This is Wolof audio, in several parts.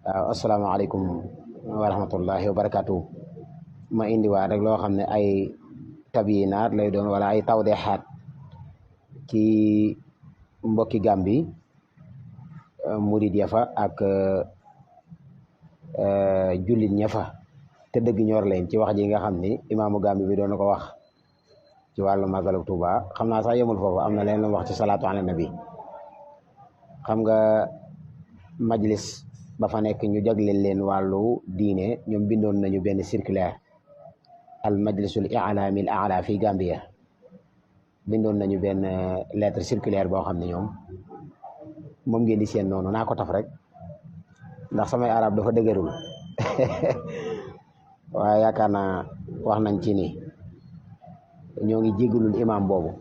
Assalamualaikum warahmatullahi wabarakatuh. Ma indi wa rek lo xamne ay tabiyinaat lay doon wala ay tawdeexaat ci mbokki Gambi murid ya fa ak jullit ña fa te deug ñor leen ci wax ji nga xamni imaamu Gambi bi doon ko wax ci walu magalu Touba xamna sax yemul fofu amna leen lu wax ci salatu ala nabi. Xam nga majlis ba fa nek ñu jagleel leen walu diine ñom bindoon nañu ben circulaire al majlisul i'lami al a'la fi Gambia bindoon nañu ben lettre circulaire bo xamni ñom mom ngeen di seen nonu nako taf rek ndax samay arab dafa dëgërul waaye yaakaar naa wax nañ ci ni ñoo ngi jéggulul imam bobu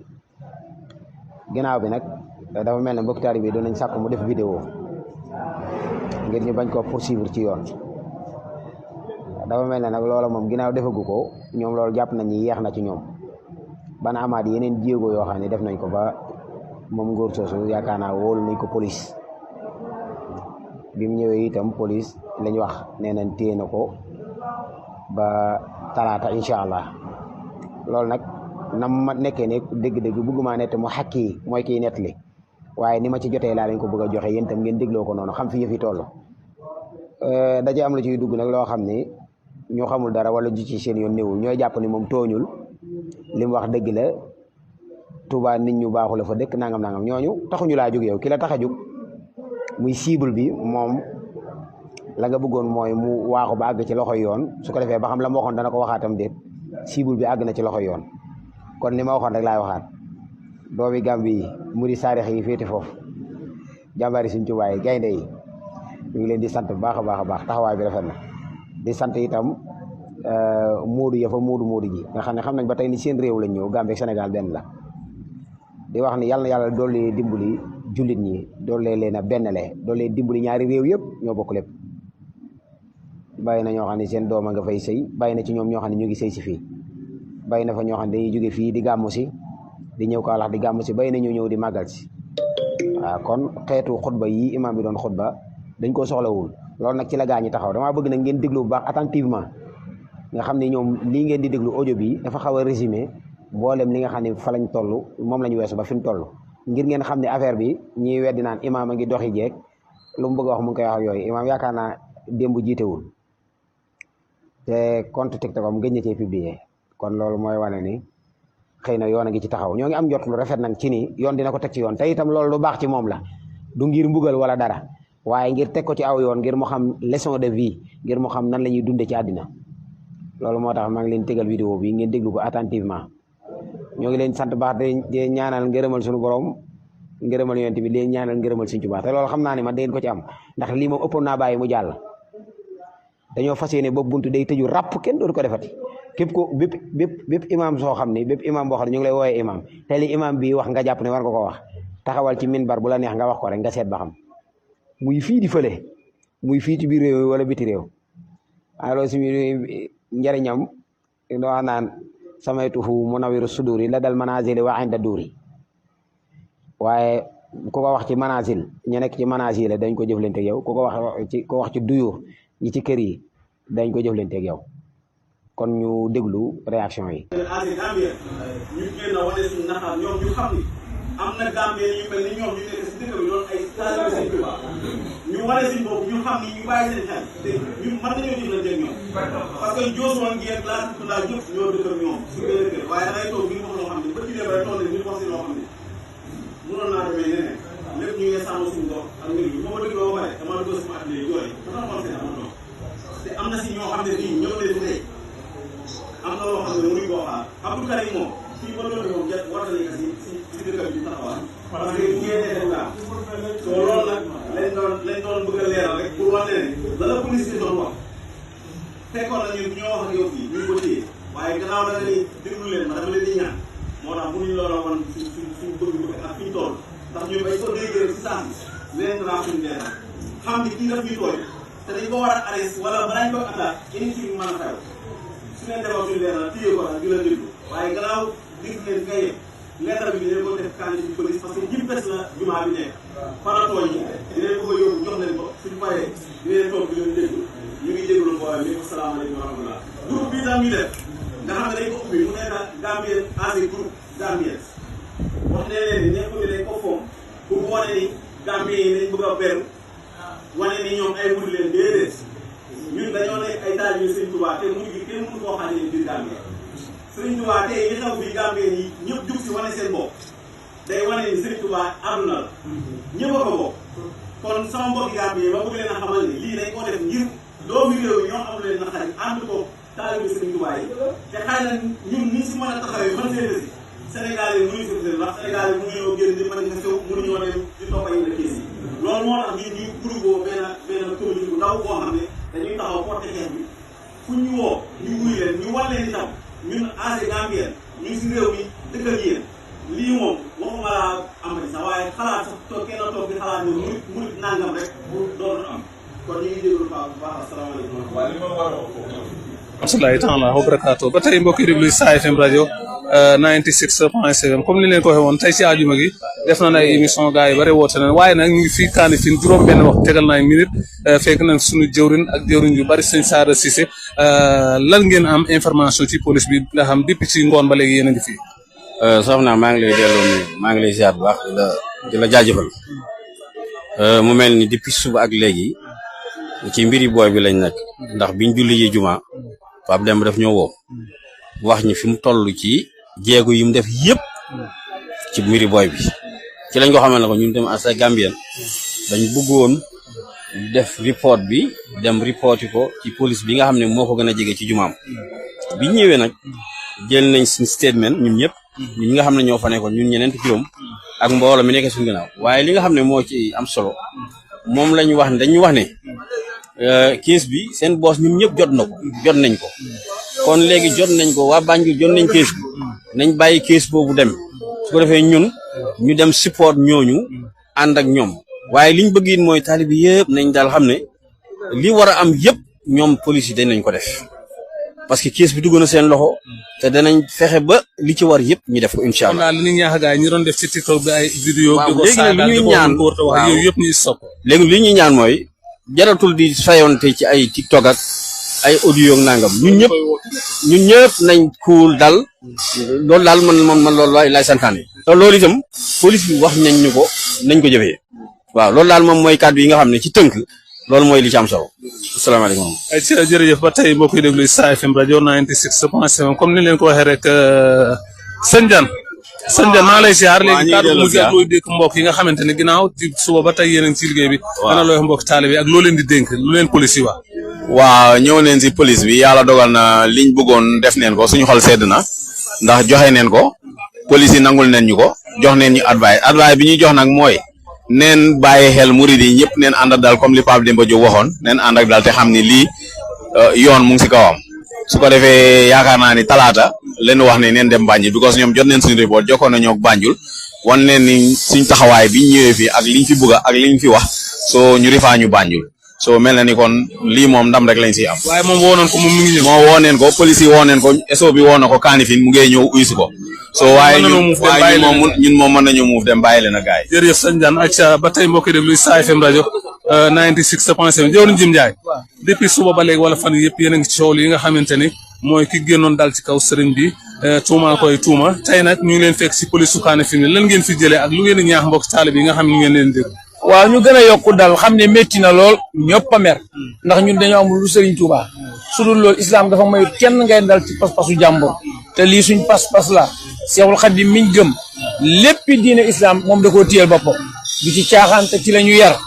ginaaw bi nak dafa melni mbokk taalibe do nañ sakku mu def vidéo ngir ñu bañ ko poursuivre ci yoon dafa melni nak loola mom ginaaw defagu ko ñom loolu japp nañ ni yeex na ci ñom bana amaat yeneen jéego yoo xam ne def nañ ko ba moom ngóor soosu yaakaar naa wóolu nañ ko police bi mu ñëwee itam police lañ wax nee nañ téye na ko ba talaata incha allah loolu nag nam ma nekkee ne dégg-dégg bëgguma nett mu xakki mooy kiy nettali waaye ni ma ci jotee laa lañ ko bëgg a joxe yéen itam ngeen dégloo ko noonu xam fi yëf yi toll daje am la ciy dugg nag loo xam ni ñu xamul dara wala ju ci seen yoon néewul ñooy jàpp ni moom tooñul li mu wax dëgg la Touba nit ñu baaxu la fa dëkk nangam nangam ñooñu taxuñu laa jóg yow ki la tax a jóg muy cible bi moom la nga bëggoon mooy mu waaxu ba àgg ci loxoy yoon su ko defee ba xam la ma waxoon dana ko waxaatam déet cible bi àgg na ci loxoy yoon kon li ma waxoon rek laay waxaat doomi Gambi muri saarix yi féete foofu jàmbaari Sëriñ Tuubaa yi gaynde yi ñu ngi leen di sant bu baax a baax a baax taxawaay bi rafet na di sant itam moodu ya fa moodu ji nga xam ne xam nañ ba tey ni seen réew lañ ñëw Gambie ak Sénégal benn la di wax ni yàlla na yàlla doole dimbali jullit ñi doole leen a bennale doole dimbali ñaari réew yëpp ñoo bokk lépp bàyyi na ñoo xam ne seen dooma nga fay sëy bàyyi na ci ñoom ñoo xam ne ñu ngi sëy si fii bàyyi na fa ñoo xam ne dañuy jóge fii di gàmmu si di ñëw Kaolack di gàmmu si bàyyi na ñu ñëw di màggal si waaw kon xeetu xutba yi imam bi doon xutba dañ koo soxlawul loolu nag ci la gaa ñi taxaw damaa bëgg nag ngeen déglu bu baax attentivement nga xam ne ñoom lii ngeen di déglu audio bi dafa xaw a résumé mboolem li nga xam ne fa lañ toll moom la ñu weesu ba fi mu toll ngir ngeen xam ne affaire bi ñiy weddi naan imaam a ngi doxi jeeg lu mu bëgg a wax mu ngi koy wax ak yooyu imaam yaakaar naa démb jiitewul te compte TikTok am gëj na cee publier kon loolu mooy wane ni xëy na yoon a ngi ci taxaw ñoo ngi am jot lu rafet nag ci ni yoon dina ko teg ci yoon te itam loolu lu baax ci moom la du ngir mbugal wala dara waaye ngir teg ko ci aw yoon ngir mu xam leçon de vie ngir mu xam nan la ñuy dunde ci àddina loolu moo tax maa ngi leen tegal vidéo bi ngeen déglu ko attentivement ñoo ngi leen sant baax de ñaanal ngërëmal suñu borom ngërëmal yonent bi leen ñaanal ngërëmal Sëriñ Tuubaa te loolu xam naa ne man da ngeen ko ci am ndax lii moom ëppoon naa bàyyi mu jàll dañoo fas yéene boobu buntu day tëju ràpp kenn dootu ko defati képp ko bépp imam soo xam ne bépp imam boo xam ne ñu ngi lay wooyee imam te li imam bi wax nga jàpp ne war nga ko wax taxawal ci minbar bu la neex nga wax ko rek nga seet ba xam muy fii di fële muy fii ci biir réew wala biti réew alors si njariñam do wax naan samaytuhu munawiru suduri la dal manazili wa inda duri waaye ku ko wax ci manazil ñu nekk ci manazil dañ ko jëflante ak yow ku ko wax ci duyur ñi ci kër yi dañ ko jëflante ak yow kon ñu déglu réaction yi. ñu génn wane suñu naxaar ñoom ñu xam ni am na Gambie ñu mel ni ñoom ñu nekk si dëkk bi doon ay taalibe Sëriñ Tuubaa ñu wane suñu bopp ñu xam ni ñu bàyyi seen xel te ñu mën nañoo jëflante ak ñoom parce que Josuwan ngeen laa laa ñëpp ñoo dëkk ak ñoom su benn kër waaye dangay toog ñu wax loo xam ne ba ci dem rek noonu ñu wax si loo xam ne mënoon naa demee neneen lépp ñu ngi sàmm suñu dox ak mbir yi moo dëgg loo pare dama dugg sama atelier jooy dafa amoon seen amoon dox te am na si ñoo xam ne nii ñëw leen tey am na loo xam ne mënuñ koo xaar Abdou Karim moom si ba loolu moom jot war nañu ko si dëkkam bi taxawal parce que bu ngeen defee daal so loolu nag lañ doon bëgg a leeral rek pour wane ne la police bi doon wax fekkoon na ñun ñoo wax ak yow fii ñu ko téye waaye gannaaw da nga ni déglu leen ma dama leen di ñaan moo tax bu ñu loola wan suñ bëgg-bëgg ak fiñ toll ndax ñun bay soo déggee rek si saa si leen danaa suñu leeral xam ni kii daf ñuy tooy te dañ ko war a arrêté wala balañ ko àndaat initiative mën a xew su leen defoo suñu leeral téye ko ak di la déglu waaye gannaaw dégg ngeen nga yëg lettre bi dinañ ko def candidat ci police parce que ñëpp des la jumaa bi nekk faratooñ yi dinañ ko yóbbu jox leen ko suñu paree dinañ toog mboolem bi asalaamaaleykum wa rahmatulah. groupe bi tam ñu def nga xam ne dañ ko ubbi mu nekk Gambien AG groupe Gambien wax ne leen ni nekkul ne dañ ko foom pour wane ni Gambien yi dañ bëgg a beru wane ni ñoom ay wut leen déedéet ñun dañoo nekk ay taalibe Sëriñ Tuubaa te mujj gi kenn mënu koo xaajale biir Gambien Sëriñ Tuubaa tey li xew bi Gambien yi ñëpp jug si wane seen bopp day wane ni Sëriñ Tuubaa àdduna la ñëpp a ko bokk kon sama mbokki Gambien ba bëgg leen a xamal ni lii dañ ko def ngir doomu réew mi ñoo am leen naqari ànd ko taalibe Sëriñ Tuubaa yi te xëy na ñun ni si mën a taxawee mën see si Sénégal yi mënuñu si ndax Sénégal yi mënuñoo génn di manifesté mënuñoo dem di topp ay kees yi loolu moo tax ñun ñu groupe benn communauté bu ndaw boo xam ne dañuy taxaw porté xeex bi fu ñu woo ñu wuy leen ñu war leen itam ñun AG Gambien ñu si réew mi dëkk ak yéen lii moom waxuma laa amati sax waaye xalaat sax kenn toog di xalaat ne murit nangam rek dootul am kon ñu ngi déglu bu baax asalaamaaleykum. asalaamaaleykum taala wa barakaatu ba tey mbokk yi déglu Sahel FM rajo 96.7 comme ni leen ko waxee woon tey ci àjjuma gi def nañ ay émission gars yi bari woote nañ waaye nag ñu ngi fii Kanifing juróom-benn wax tegal na ay minute fekk nañ suñu jëwrin ak jëwrin yu bari sëñ Saara Cissé lan ngeen am information ci police bi nga xam depuis ci ngoon ba léegi yéen a ngi fii. soxna maa ngi lay delloo nuyu maa ngi lay ziar bu baax di la jaajëfal mu mel ni depuis suba ak léegi ci mbiri booy bi lañ nekk ndax biñ julli ji juma Pape Demba daf ñoo woo wax ñi fi mu toll ci jéego yi mu def yëpp ci mbiri booy bi ci lañ ko xamal ne ko ñun dem AG Gambien dañ bëggoon def report bi dem reporti ko ci police bi nga xam ne moo ko gën a jege ci jumaam bi ñëwee nag jël nañ suñ statement ñun ñëpp ñi nga xam ne ñoo fa nekkoon ñun ñeneenti juróom ak mbooloo mi nekk suñu gannaaw waaye li nga xam ne moo ci am solo moom lañu wax ne dañu wax ne kees bi seen boss ñun ñëpp jot nañ ko kon léegi jot nañ ko waa Banjul jot nañ kees bi nañ bàyyi kees boobu dem su ko defee ñun ñu dem support ñooñu ànd ak ñoom waaye liñ bëgg it mooy taalibe yëpp nañ daal xam ne li war a am yëpp ñoom police yi dañ nañ ko def parce que kees bi dugg na seen loxo te danañ fexe ba li ci war yëpp ñu def ko incha allah. li ñu ñaax gaay ñi doon def ci TikTok bi ay vidéo waaw léegi nag li ñuy ñaan waaw yooyu yëpp ñu stop léegi li ñuy ñaan mooy jaratul di fayonte ci ay TikTok ak ay audio ak nangam ñun ñëpp nañ kuul dal loolu daal man loolu lay santaane te loolu itam police bi wax nañ ñu ko nañ ko jëfee waaw loolu daal moom mooy kàddu yi nga xam ne ci tënk loolu mooy li ci am solo asalaamaaleykum. ay ci jërëjëf ba tey mbokk yi déglu Sahel FM rajo 96.7 comme ni leen ko waxee rek sëñ Diane maa lay ziar léegi kàddu mu jël looy dénk mbokk yi nga xamante ne ginnaaw ci suba ba tey yéen a ngi ci liggéey bi. ana looy wax mbokk taalibe bi ak loo leen di dénk lu leen police yi wax. waaw ñëw neen si police bi yàlla dogal na liñ bëggoon def neen ko suñu xol sedd na ndax joxe neen ko police yi nangul neen ñu ko jox neen ñu advice bi ñuy jox nag mooy neen bàyyi xel murid yi ñëpp neen ànd ak daal comme li Pape Demba Diop waxoon neen ànd ak daal te xam ni lii yoon mu ngi si kawam su ko defee yaakaar naa ni talaata leen wax ne neen dem Banjul because ñoom jot neen suñu report jokkoon na ñoo Banjul wan neen ni suñ taxawaay biñ ñëwee fii ak liñ fi bëgg ak liñ fi wax soo ñu rifaa ñu Banjul so mel na ni kon lii moom ndam rek lañ siy am. waaye moom woo nañ ko moom mi ngi ñëw. moo woo neen ko police yi woo neen ko SO bi woo na ko Kanifing mu ngi ñëw uysi ko. so waaye ñun moom mën nañu muuf dem bàyyi leen a gaay. jërëjëf sëñ Diane ak ba tey mbokk yi déglu Sahel FM rajo 96.7 jëwriñ Jim Ndiaye depuis suba ba léegi wala fan yëpp yéen a ngi ci coow yi nga xamante ni mooy ki génnoon dal ci kaw sëriñ bi tuuma koy tuuma tey nag ñu ngi leen fekk si police su Kanifing lan ngeen fi jëlee ak lu ngeen di ñaax mbokk taalibe yi nga xam ne ñu ngeen leen dégg. waaw ñu gën a yokku dal xam ne métti na lool ñëpp a mer ndax ñun dañoo amul lu Serigne Touba su dul loolu islam dafa mayut kenn ngay dal ci pas-pasu jàmbur te lii suñ pas-pas la Seexul Xadiim miñ gëm léppi diine islam moom da koo téyel boppam du ci caaxaan te ci la ñu yar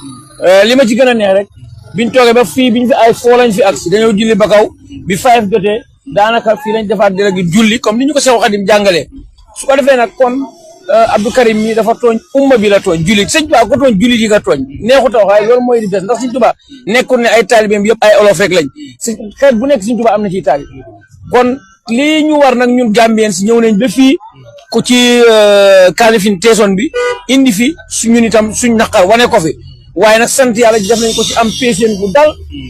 li ma ci gën a neex rek biñ toogee ba fii biñ fi ay foo lañ fi agsi dañoo julli ba kaw bi 5 jotee daanaka fii lañ defaat délégué julli comme ni ñu ko Seexul Xadiim jàngalee su ko defee nag kon Abdou Karim mi dafa tooñ umma bi la tooñ jullit sëñ Tuubaa ko tooñ jullit yi nga tooñ neexut a waaye loolu mooy di des ndax sëñ Tuubaa nekkul ne ay taalibeem yëpp ay olof rek lañ si xeet bu nekk sëñ Tuubaa am na ciy taalib kon lii ñu war nag ñun Gambien si ñëw nañ ba fii ku ci Kanifing teesoon bi indi fi ñun itam suñ naqar wane ko fi waaye nag sant yàlla def nañ ko ci am patient bu dal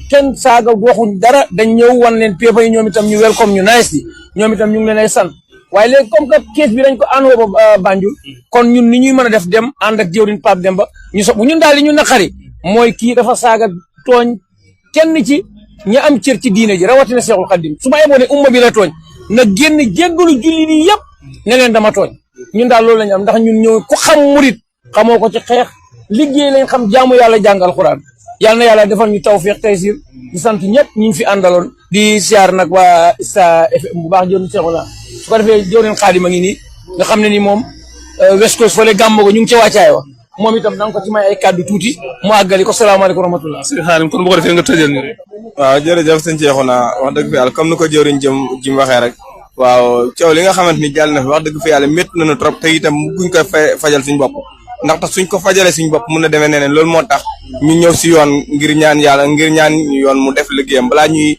kenn saaga waxuñ dara dañ ñëw wan leen pépa yi ñoom itam ñu welcome ñu nice di ñoom itam ñu ngi leen ay sant waaye léegi comme que kees bi dañ ko àndoo ba Banjul kon ñun ni ñuy mën a def dem ànd ak jëwriñ Pape Demba ñu sopp ñun daal li ñu naqari mooy kii dafa saaga tooñ kenn ci ña am cër ci diine ji rawatina Seexul Xaddim su ma yeboo ne umma bi la tooñ na génn jéggalu julli ni yëpp ne leen dama tooñ ñun daal loolu lañu am ndax ñun ñëw ku xam murit xamoo ko ci xeex liggéey lañ xam jaamu yàlla jàng alxuraan yàlla na yàlla defal ñu tawfiq taysir di sant ñëpp ñu fi àndaloon di siyaar nag waa Sta FM bu baax jëwriñ Seexuna su ko defee jëwriñ Xaadim a ngi nii nga xam ne ni moom West Coast fële gàmmo ko ñu ngi ca wàccaay wa moom itam da nga ko ci may ay kàddu tuuti mu àggali ko salaamaaleykum wa rahmatullah sëñ Xaadim kon bu ko defee nga tëjal ñu rek. waaw jërëjëf sëñ Seexuna wax dëgg fi yàlla comme ni ko jëwriñ jim waxee rek waaw coow li nga xamante ni jàll na fi wax dëgg fi yàlla métti nañu trop te itam buñ koy fajal suñu bopp ndaxte suñ ko fajalee suñu bopp mun na demee neneen loolu moo tax ñu ñëw si yoon ngir ñaan yàlla ngir ñaan yoon mu def liggéeyam balaa ñuy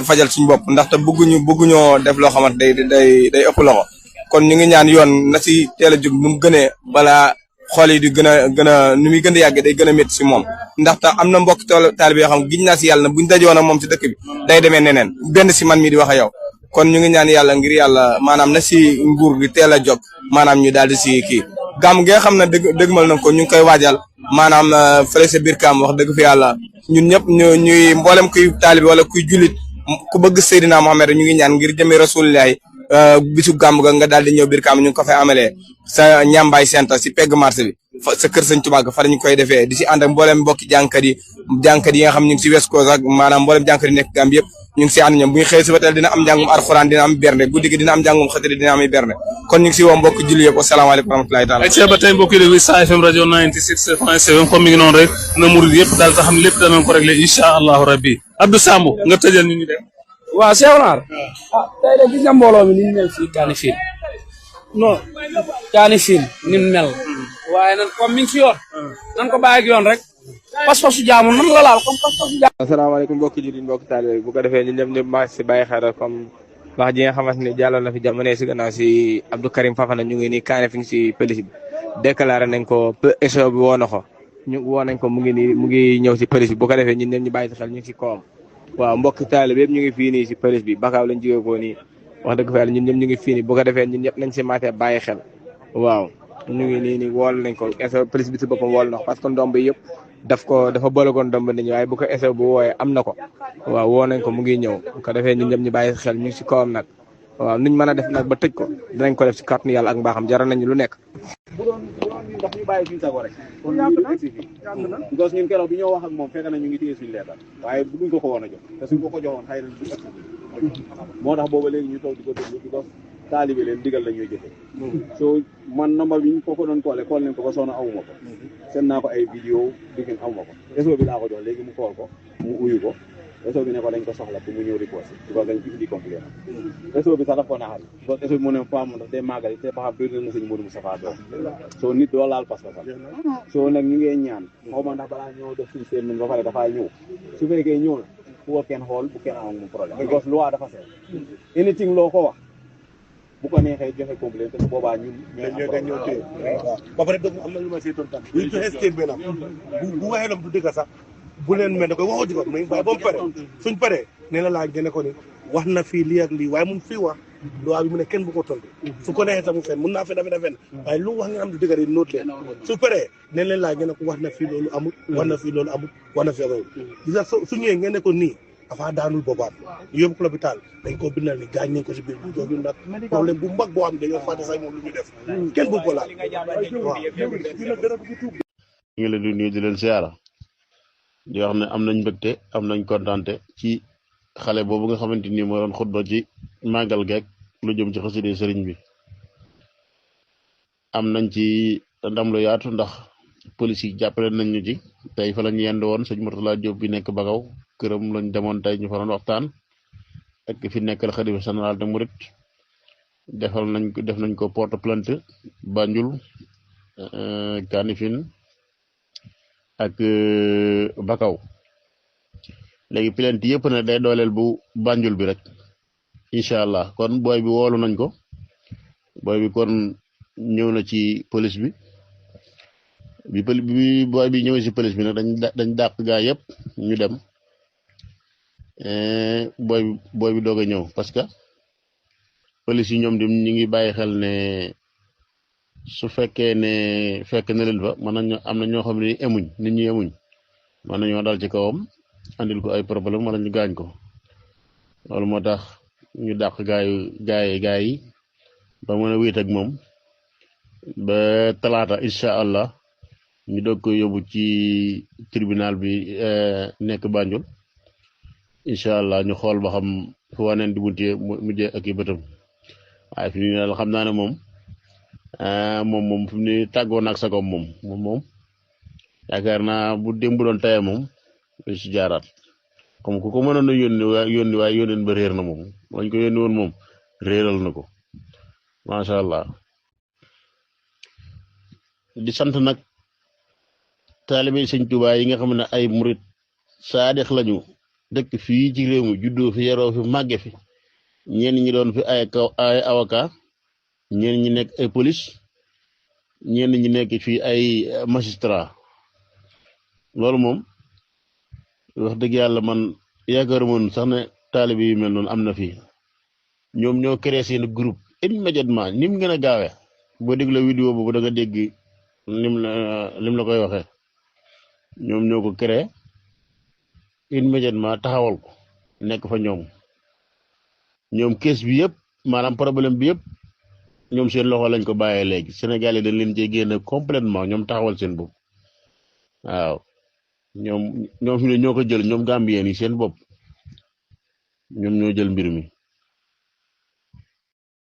fajal suñu bopp ndaxte bëgguñoo def loo xamante day ëpp loxo kon ñu ngi ñaan yoon na si teel a jóg nu mu gënee balaa xool yi di gën a nu muy gën a yàggee day gën a métti si moom ndaxte am na mbokk taalibe yoo xam giñ naa si yàlla na buñ dajoon ak moom si dëkk bi day demee neneen benn si man mi di wax ak yow kon ñu ngi ñaan yàlla ngir yàlla maanaam na si nguur gi teel a jóg maanaam ñu daal di si kii gàmm gi nga xam ne dëggmal nañ ko ñu ngi koy waajal maanaam fële sa biir kaam wax dëgg fi yàlla ñun ñëpp ñuy mboolem kuy taalibe wala kuy julit ku bëgg Seydina Mohamed ñu ngi ñaan ngir jëmi rasulillahi bisu gàmm ga nga daal di ñëw biir kaam ñu ngi ko fay amalee sa ñambaay senta si pegg marché bi sa kër sëñ Tuubaa fa ñu koy defee di si ànd ak mboolem mbokki jànkat yi nga xam ñu ngi si West Coast ak maanaam mboolem jànkat yi nekk gàmm yëpp ñu ngi si ànd ñoom bu ñu xëy si ba teel dina am njàngum alxuraan dina am bernde guddi gi dina am njàngum xasida dina am bernde kon ñu ngi si woo mbokk julli yëpp asalaamaaleykum wa rahmatulahi taala ay ba tey mbokk yi déglu Sta FM rajo 96.7 comme mi ngi noonu rek na murid yëpp daal ta xam lépp danañ ko réglé incha allahu rabbi Abdou Samb nga tëjal ñu dem waaw Cheikh Naar tey de gis nga mbooloo mi ni ñu mel fii kaani fiin non kaani fiin ni mu mel waaye nan comme mi ngi si yoon nan ko bàyyi ak yoon rek pas-pasu jaamu nan la laal comme pas-pasu jaamu. asalaamaaleykum mbokki jullit mbokki taalibe bu ko defee ñun ñëpp maa si bàyyi xel comme wax ji nga xamante ni jàllal na fi jamono si gannaaw si Abdou Karim Fafana ñu ngi nii kaane fi si police bi déclaré nañ ko SO bi woo na ko woo nañ ko mu ngi ñëw si police bi bu ko defee ñun ñëpp ñu bàyyi si xel ñu ngi si kawam waaw mbokki taalibe yëpp ñu ngi fii nii si police bi Bakaaw lañ jógee ko nii wax dëgg fa yàlla ñun ñëpp ñu ngi fii nii bu ko defee ñun ñëpp nañ si maatee bàyyi xel waaw ñu ngi nii wool nañ ko SO police bi si boppam wool na ko parce que ndomb yëpp dafa boolagoon ndomb nit ñi waaye bu ko SO bu wooyee am na ko waaw woo nañ ko mu ngi ñëw bu ko defee ñun ñëpp ñu bàyyi xel ñu ngi si kawam nag waaw nuñ mën a def nag ba tëj ko dinañ ko def si kàttanu yàlla ak mbaaxam jaral nañu lu nekk. bu doon ndax ñu bàyyi suñu sago rek kon because ñun keroog bi ñoo wax ak moom fekk na ñu ngi téye suñu leetal waaye buñ ko woon a jox te suñ ko joxoon xëy na du egsi moo tax booba léegi ñu toog di ko déglu because taalibe leen digal la ñuy jëfe so man number bi ñu ko doon kool nañ ko ba soona amuma ko seen naa ko ay vidéo digin amuma ko réseau bi laa ko jox léegi mu kool ko mu uyu ko réseau bi ne ko dañ ko soxla pour mu ñëw reposé because dañ fi indi compliqué réseau bi sax daf ko naxari because réseau bi mu ne fa mu daf day màggali te ba xam biir na sëñ Modou Moustapha doom soo nit doo laal parce que sax soo nag ñu ngee ñaan xaw ma ndax balaa ñëw def suñu seen ba pare dafaa ñëw su fekkee ñëw na bu ko kenn xool bu kenn am mu problème because loi dafa seet anything loo ko wax bu ko neexee joxe complaint te su boobaa ñun ñoo téye ba pare dëgg am na lu ma seetoon tam buñ joxe statement bu waxee lam du dëgg sax bu leen mel ne koy waxoo jiko mais waaye ba mu pare suñ paree nee na laaj ngeen ne ko ni wax na fii lii ak lii waaye mun fii wax loi bi mu ne kenn bu ko tontu su ko neexee tam mu fen mun naa fen waaye lu wax ngeen am du dëgg rek noot leen su paree nee leen laaj ngeen ne ko wax na fii loolu amul wax na fii loolu amul wax na fii loolu gis su ñëwee ngeen ne ko nii dafa daanul boobaat yóbbu ko l'hôpital dañ ko bindal ni gaañ nañ ko si biir bi dooñu nag problème bu mag boo xam ne dañoo fàtte sax moom lu ñu def kenn bu ko laal waaw ñu ngi leen di nuyu di leen siyaara di wax ne am nañ mbégte am nañ kontaante ci xale boobu nga xamante ni moo doon xutba ci màggal geek lu jëm ci xasida sëriñ bi am nañ ci ndam lu yaatu ndax police yi jàppale nañ ñu ci tey fa lañ yend woon sëñ Mourtala Diop bi nekk Bagaw këram lañ demoon tey ñu fa doon waxtaan ak fi nekkal xalifa général de Mouride def nañ ko porte plainte Banjul Kanifing ak Bakaw léegi plainte yëpp ne day dooleel bu Banjul bi rek incha allah kon booy bi woolu nañ ko booy bi kon ñëw na ci police bi booy bi ñëwee ci police bi nag dañ dàq gaa yëpp ñu dem booy bi doog a ñëw parce que police yi ñoom dim ñu ngi bàyyi xel ne su fekkee ne fekk na leen fa mën nañu am na ñoo xam ne emuñ nit ñi emuñ mën nañoo dal ci kawam andil ko ay problème wala ñu gaañ ko loolu moo tax ñu dàq gaay yi ba mën a wéet ak moom ba talaata incha allah ñu doog ko yóbbu ci tribunal bi nekk Banjul incha allah ñu xool ba xam fu waneen di mujjee ak i bëtam waaye fi mu ne xam naa ne moom fi mu ne tàggoo naag sa koom moom yaakaar naa bu démb doon teye moom lu si jaaraat comme ku ko mënoon a yónni waaye yónneen ba réer na moom wañ ko yónni woon moom réeral na ko macha allah di sant nag taalibe sëñ Tuubaa yi nga xam ne ay murit saadix lañu dëkk fii ci réew mi juddoo fi yaroo fi màgge fi ñenn ñi doon fi ay avocat ñenn ñi nekk ay police ñenn ñi nekk fii ay magistrat loolu moom wax dëgg yàlla man yaakaarumoon sax ne taalibe yu mel noonu am na fii ñoom ñoo créé seen groupe immédiatement ni mu gën a gaawee boo dégloo vidéo boobu da nga dégg lim la koy waxee ñoom ñoo ko créé immédiatement taxawal ko nekk fa ñoom kees bi yëpp maanaam problème bi yëpp ñoom seen loxo lañ ko bàyyee léegi Sénégal yi dañ leen cee génne complètement ñoom taxawal seen bopp waaw ñoom fi ne ñoo ko jël ñoom Gambien yi seen bopp ñoom ñoo jël mbir mi